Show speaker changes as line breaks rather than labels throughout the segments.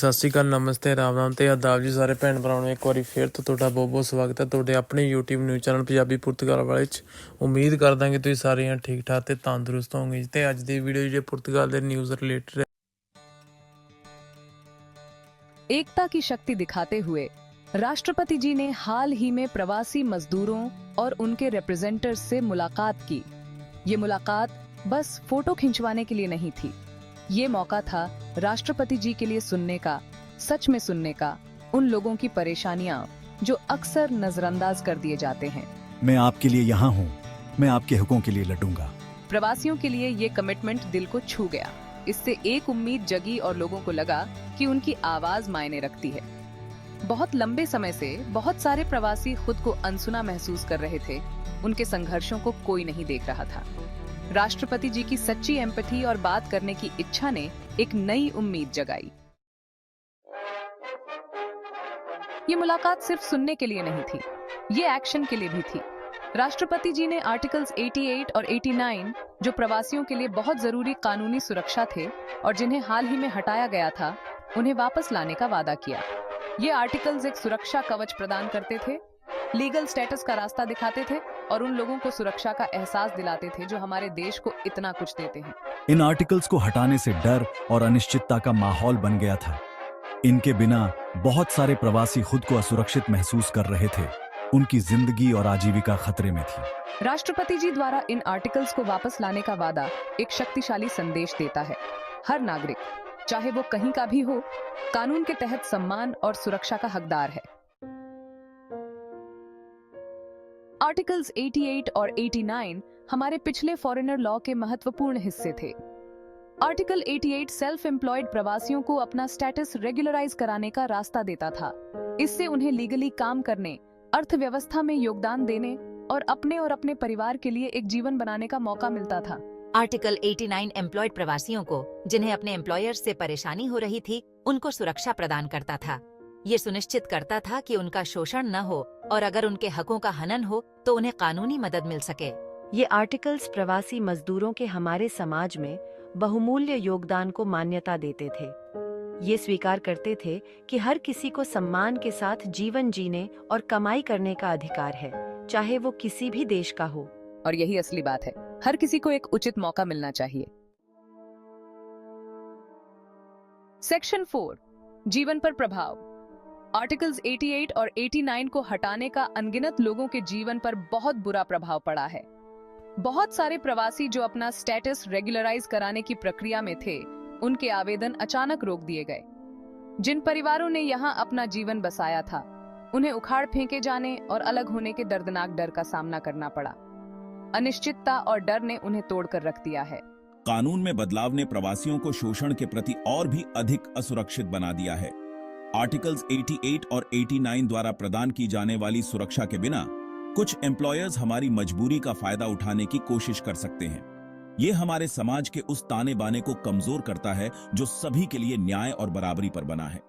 ਸਤਿ ਸ਼੍ਰੀ ਅਕਾਲ, ਨਮਸਤੇ, ਰਾਮ ਰਾਮ ਤੇ ਆਦਾਬ ਜੀ ਸਾਰੇ ਭੈਣ ਭਰਾਵਾਂ ਨੂੰ। ਇੱਕ ਵਾਰੀ ਫੇਰ ਤੋਂ ਤੁਹਾਡਾ ਬਹੁਤ ਬਹੁਤ ਸਵਾਗਤ ਹੈ ਤੁਹਾਡੇ ਆਪਣੇ YouTube ਨਿਊਜ਼ ਚੈਨਲ ਪੰਜਾਬੀ ਪੁਰਤਗਾਲ ਵਾਲੇ 'ਚ। ਉਮੀਦ ਕਰਦਾ ਕਿ ਤੁਸੀਂ ਸਾਰੇ ਠੀਕ ਠਾਕ ਤੇ ਤੰਦਰੁਸਤ ਹੋਵੋਗੇ। ਤੇ ਅੱਜ ਦੀ ਵੀਡੀਓ ਜੇ ਪੁਰਤਗਾਲ ਦੇ ਨਿਊਜ਼ ਰਿਲੇਟਡ
एकता की शक्ति दिखाते हुए राष्ट्रपति जी ने हाल ही में प्रवासी मजदूरों और उनके रिप्रेजेंटेटिव्स से मुलाकात की। ये मुलाकात बस फोटो खिंचवाने के लिए नहीं थी, ये मौका था राष्ट्रपति जी के लिए सुनने का, सच में सुनने का, उन लोगों की परेशानियां जो अक्सर नजरअंदाज कर दिए जाते हैं।
मैं आपके लिए यहाँ हूँ, मैं आपके हकों के लिए लड़ूंगा।
प्रवासियों के लिए ये कमिटमेंट दिल को छू गया। इससे एक उम्मीद जगी और लोगों को लगा कि उनकी आवाज मायने रखती है। बहुत लंबे समय से बहुत सारे प्रवासी खुद को अनसुना महसूस कर रहे थे, उनके संघर्षों को कोई नहीं देख रहा था। राष्ट्रपति जी की सच्ची एम्पैथी और बात करने की इच्छा ने एक नई उम्मीद जगाई। ये मुलाकात सिर्फ सुनने के लिए नहीं थी, ये एक्शन के लिए भी थी। राष्ट्रपति जी ने आर्टिकल्स 88 और 89 जो प्रवासियों के लिए बहुत जरूरी कानूनी सुरक्षा थे और जिन्हें हाल ही में हटाया गया था, उन्हें वापस लाने का वादा किया। ये आर्टिकल्स एक सुरक्षा कवच प्रदान करते थे, लीगल स्टेटस का रास्ता दिखाते थे और उन लोगों को सुरक्षा का एहसास दिलाते थे जो हमारे देश को इतना कुछ देते हैं।
इन आर्टिकल्स को हटाने से डर और अनिश्चितता का माहौल बन गया था। इनके बिना बहुत सारे प्रवासी खुद को असुरक्षित महसूस कर रहे थे, उनकी जिंदगी और आजीविका खतरे में थी।
राष्ट्रपति जी द्वारा इन आर्टिकल्स को वापस लाने का वादा एक शक्तिशाली संदेश देता है। हर नागरिक, चाहे वो कहीं का भी हो, कानून के तहत सम्मान और सुरक्षा का हकदार है। आर्टिकल्स 88 और 89 हमारे पिछले फॉरेनर लॉ के महत्वपूर्ण हिस्से थे। आर्टिकल 88 सेल्फ एम्प्लॉयड प्रवासियों को अपना स्टेटस रेगुलराइज कराने का रास्ता देता था। इससे उन्हें लीगली काम करने, अर्थव्यवस्था में योगदान देने और अपने परिवार के लिए एक जीवन बनाने का मौका मिलता था।
आर्टिकल 89 एम्प्लॉयड प्रवासियों को जिन्हें अपने एम्प्लॉयर से परेशानी हो रही थी, उनको सुरक्षा प्रदान करता था। ये सुनिश्चित करता था कि उनका शोषण न हो और अगर उनके हकों का हनन हो तो उन्हें कानूनी मदद मिल सके।
ये आर्टिकल्स प्रवासी मजदूरों के हमारे समाज में बहुमूल्य योगदान को मान्यता देते थे। ये स्वीकार करते थे कि हर किसी को सम्मान के साथ जीवन जीने और कमाई करने का अधिकार है, चाहे वो किसी भी देश का हो।
और यही असली बात है, हर किसी को एक उचित मौका मिलना चाहिए। सेक्शन 4, जीवन पर प्रभाव। आर्टिकल्स 88 और 89 को हटाने का अनगिनत लोगों के जीवन पर बहुत बुरा प्रभाव पड़ा है। बहुत सारे प्रवासी जो अपना स्टेटस रेगुलराइज कराने की प्रक्रिया में थे, उनके आवेदन अचानक रोक दिए गए। जिन परिवारों ने यहाँ अपना जीवन बसाया था, उन्हें उखाड़ फेंके जाने और अलग होने के दर्दनाक डर का सामना करना पड़ा। अनिश्चितता और डर ने उन्हें तोड़कर रख दिया है।
कानून में बदलाव ने प्रवासियों को शोषण के प्रति और भी अधिक असुरक्षित बना दिया है। आर्टिकल्स 88 और 89 द्वारा प्रदान की जाने वाली सुरक्षा के बिना कुछ एम्प्लॉयर्स हमारी मजबूरी का फायदा उठाने की कोशिश कर सकते हैं। ये हमारे समाज के उस ताने बाने को कमजोर करता है जो सभी के लिए न्याय और बराबरी पर बना है।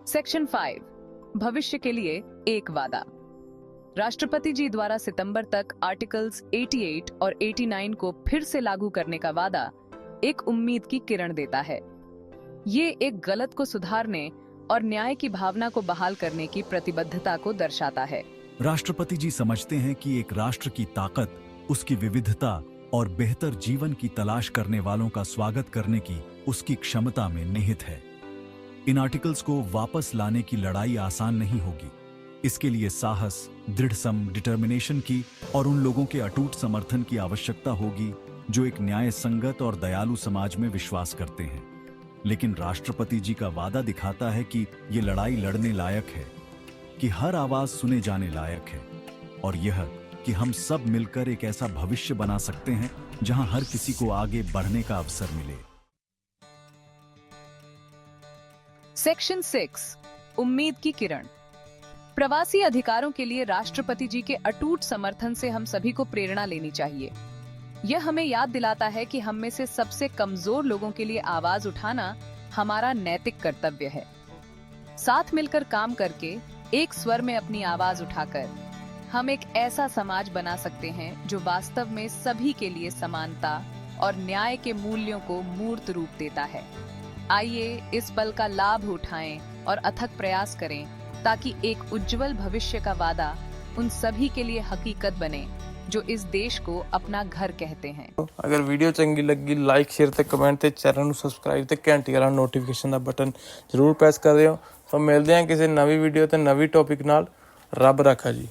सेक्शन 5, भविष्य के लिए एक वादा। राष्ट्रपति जी द्वारा सितंबर तक आर्टिकल्स 88 और 89 को फिर से लागू करने का वादा एक उम्मीद की किरण देता है। ये एक गलत को सुधारने और न्याय की भावना को बहाल करने की प्रतिबद्धता को दर्शाता है।
राष्ट्रपति जी समझते हैं कि एक राष्ट्र की ताकत उसकी विविधता और बेहतर जीवन की तलाश करने वालों का स्वागत करने की उसकी क्षमता में निहित है। इन आर्टिकल्स को वापस लाने की लड़ाई आसान नहीं होगी। इसके लिए साहस, दृढ़ डिटर्मिनेशन की और उन लोगों के अटूट समर्थन की आवश्यकता होगी जो एक न्याय संगत और दयालु समाज में विश्वास करते हैं। लेकिन राष्ट्रपति जी का वादा दिखाता है कि ये लड़ाई लड़ने लायक है, कि हर आवाज सुने जाने लायक है, और यह कि हम सब मिलकर एक ऐसा भविष्य बना सकते हैं जहां हर किसी को आगे बढ़ने का अवसर मिले।
सेक्शन 6, उम्मीद की किरण। प्रवासी अधिकारों के लिए राष्ट्रपति जी के अटूट समर्थन से हम सभी को प्रेरणा लेनी चाहिए। यह हमें याद दिलाता है कि हम में से सबसे कमजोर लोगों के लिए आवाज उठाना हमारा नैतिक कर्तव्य है। साथ मिलकर काम करके, एक स्वर में अपनी आवाज उठाकर हम एक ऐसा समाज बना सकते हैं जो वास्तव में सभी के लिए समानता और न्याय के मूल्यों को मूर्त रूप देता है। आइए इस पल का लाभ उठाएं और अथक प्रयास करें ताकि एक उज्जवल भविष्य का वादा उन सभी के लिए हकीकत बने जो इस देश को अपना घर कहते हैं।
अगर वीडियो चंगी लगी लाइक शेयर ਤੇ ਕਮੈਂਟ ਤੇ ਚੈਨਲ ਨੂੰ ਸਬਸਕ੍ਰਾਈਬ ਤੇ ਘੰਟੀ ਵਾਲਾ ਨੋਟੀਫਿਕੇਸ਼ਨ ਦਾ ਬਟਨ ਜ਼ਰੂਰ ਪ੍ਰੈਸ ਕਰ ਦਿਓ। ਤਾਂ ਮਿਲਦੇ ਹਾਂ ਕਿਸੇ ਨਵੀਂ ਵੀਡੀਓ ਤੇ ਨਵੀਂ ਟੌਪਿਕ ਨਾਲ। ਰੱਬ ਰਾਖਾ ਜੀ।